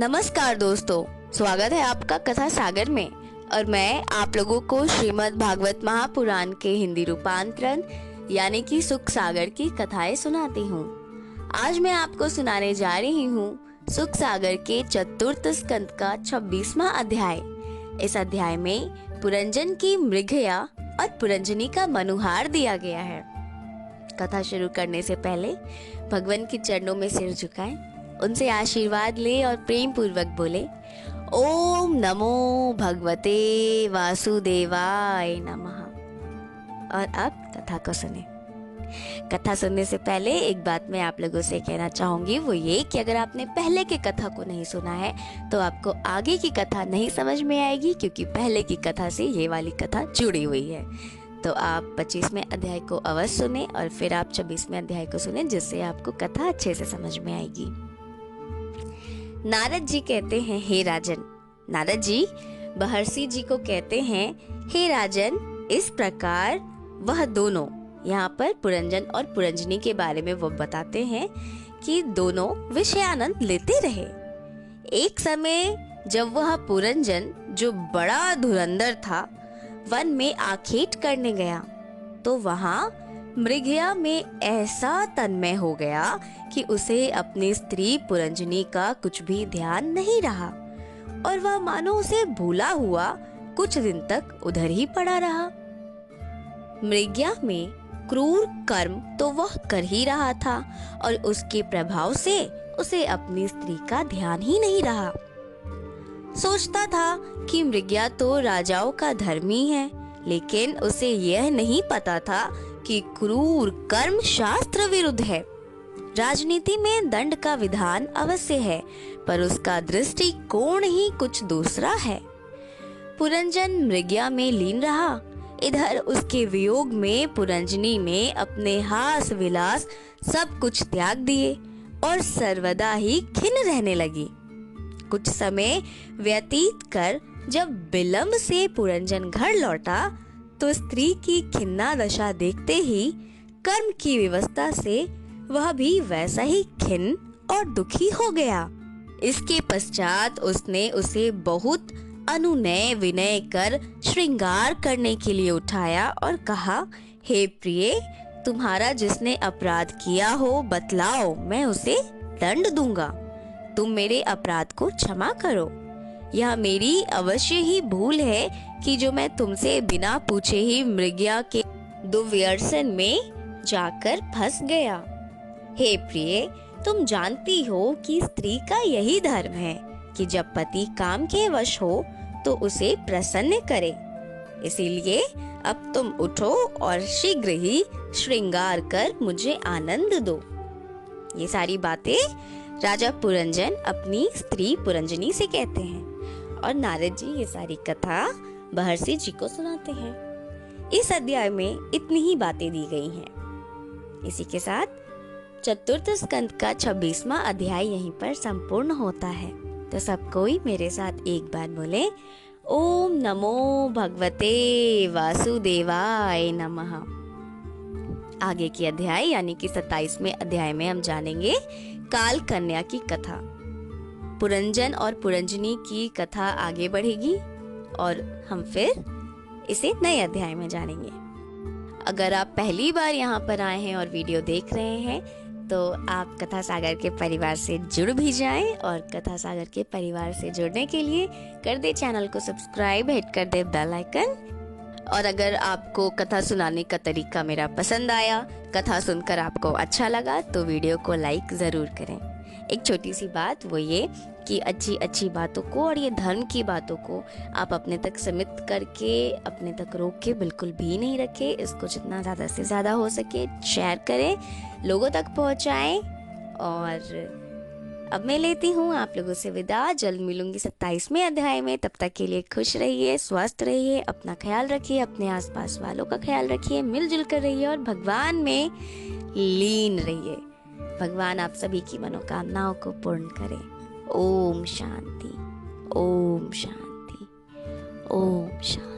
नमस्कार दोस्तों, स्वागत है आपका कथा सागर में। और मैं आप लोगों को श्रीमद् भागवत महापुराण के हिंदी रूपांतरण यानी कि सुख सागर की कथाएं सुनाती हूँ। आज मैं आपको सुनाने जा रही हूँ सुख सागर के चतुर्थ स्कंद का 26वां अध्याय। इस अध्याय में पुरंजन की मृगया और पुरंजनी का मनुहार दिया गया है। कथा शुरू करने से पहले भगवान के चरणों में सिर झुकाएं, उनसे आशीर्वाद ले और प्रेम पूर्वक बोले, ओम नमो भगवते वासुदेवाय नमः। और अब कथा को सुने। कथा सुनने से पहले एक बात मैं आप लोगों से कहना चाहूंगी, वो ये कि अगर आपने पहले की कथा को नहीं सुना है तो आपको आगे की कथा नहीं समझ में आएगी, क्योंकि पहले की कथा से ये वाली कथा जुड़ी हुई है। तो आप 25वें अध्याय को अवश्य सुने और फिर आप 26वें अध्याय को सुने, जिससे आपको कथा अच्छे से समझ में आएगी। नारद जी कहते हैं, हे राजन। नारद जी महर्षि जी को कहते हैं, हे राजन, इस प्रकार वह दोनों, यहाँ पर पुरंजन और पुरंजनी के बारे में वो बताते हैं कि दोनों विषयानंद लेते रहे। एक समय जब वह पुरंजन, जो बड़ा धुरंधर था, वन में आखेट करने गया तो वहां मृगया में ऐसा तन्मय हो गया कि उसे अपनी स्त्री पुरंजनी का कुछ भी ध्यान नहीं रहा और वह मानो उसे भूला हुआ कुछ दिन तक उधर ही पड़ा रहा। मृगया में क्रूर कर्म तो वह कर ही रहा था और उसके प्रभाव से उसे अपनी स्त्री का ध्यान ही नहीं रहा। सोचता था कि मृगया तो राजाओं का धर्मी है, लेकिन उसे यह नहीं पता था कि क्रूर कर्म शास्त्र विरुद्ध है। राजनीति में दंड का विधान अवश्य है, पर उसका दृष्टिकोण ही कुछ दूसरा है। पुरंजन मृगया में लीन रहा। इधर उसके वियोग में पुरंजनी ने अपने हास विलास सब कुछ त्याग दिए और सर्वदा ही खिन्न रहने लगी। कुछ समय व्यतीत कर जब विलंब से पुरंजन घर लौटा तो स्त्री की खिन्ना दशा देखते ही कर्म की व्यवस्था से वह भी वैसा ही खिन्न और दुखी हो गया। इसके पश्चात उसने उसे बहुत अनुनय विनय कर श्रृंगार करने के लिए उठाया और कहा, हे प्रिय, तुम्हारा जिसने अपराध किया हो बतलाओ, मैं उसे दंड दूंगा। तुम मेरे अपराध को क्षमा करो। यह मेरी अवश्य ही भूल है कि जो मैं तुमसे बिना पूछे ही मृगया के दुर्व्यसन में जाकर फंस गया। हे प्रिय, तुम जानती हो कि स्त्री का यही धर्म है कि जब पति काम के वश हो तो उसे प्रसन्न करे। इसीलिए अब तुम उठो और शीघ्र ही श्रृंगार कर मुझे आनंद दो। ये सारी बातें राजा पुरंजन अपनी स्त्री पुरंजनी से कहते हैं और नारद जी ये सारी कथा महर्षि जी को सुनाते हैं। इस अध्याय में इतनी ही बातें दी गई हैं। इसी के साथ चतुर्थ स्कंद का 26वां अध्याय यहीं पर संपूर्ण होता है। तो सब कोई मेरे साथ एक बार बोले, ओम नमो भगवते वासुदेवाय नमः। आगे की अध्याय यानी कि 27वें अध्याय में हम जानेंगे काल कन्या की कथा। पुरंजन और पुरंजनी की कथा आगे बढ़ेगी और हम फिर इसे नए अध्याय में जानेंगे। अगर आप पहली बार यहाँ पर आए हैं और वीडियो देख रहे हैं तो आप कथा सागर के परिवार से जुड़ भी जाएं, और कथा सागर के परिवार से जुड़ने के लिए कर दे चैनल को सब्सक्राइब, हिट कर दे बेल आइकन। और अगर आपको कथा सुनाने का तरीका मेरा पसंद आया, कथा सुनकर आपको अच्छा लगा, तो वीडियो को लाइक जरूर करें। एक छोटी सी बात, वो ये कि अच्छी अच्छी बातों को और ये धर्म की बातों को आप अपने तक सीमित करके, अपने तक रोक के बिल्कुल भी नहीं रखें। इसको जितना ज़्यादा से ज़्यादा हो सके शेयर करें, लोगों तक पहुंचाएं। और अब मैं लेती हूँ आप लोगों से विदा। जल्द मिलूंगी 27वें अध्याय में। तब तक के लिए खुश रहिए, स्वस्थ रहिए, अपना ख्याल रखिए, अपने आसपास वालों का ख्याल रखिए, मिलजुल कर रहिए और भगवान में लीन रहिए। भगवान आप सभी की मनोकामनाओं को पूर्ण करे। ओम शांति, ओम शांति, ओम शांति।